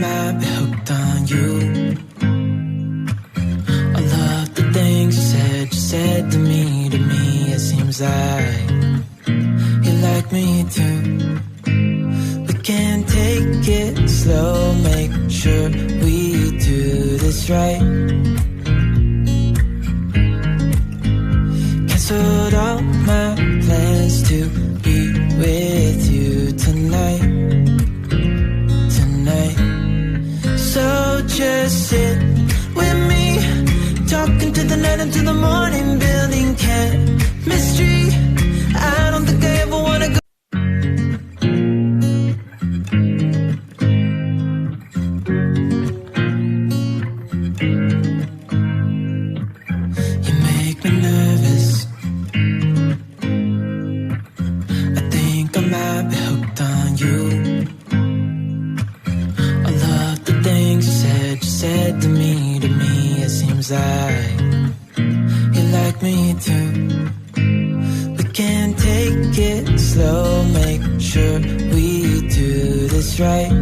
might be hooked on you. I love the things you said to me. It seems like you like me too. We can take it slow, make sure we do this right. Canceled all my plans to be with you tonight. So just sit with me, talking to the night until the morning, building chemistry. I don't think I ever wanna go. You make me nervous. I think I might be hooked on you. I love the things you said to me. It seems like you like me too. We can take it slow, make sure we do this right.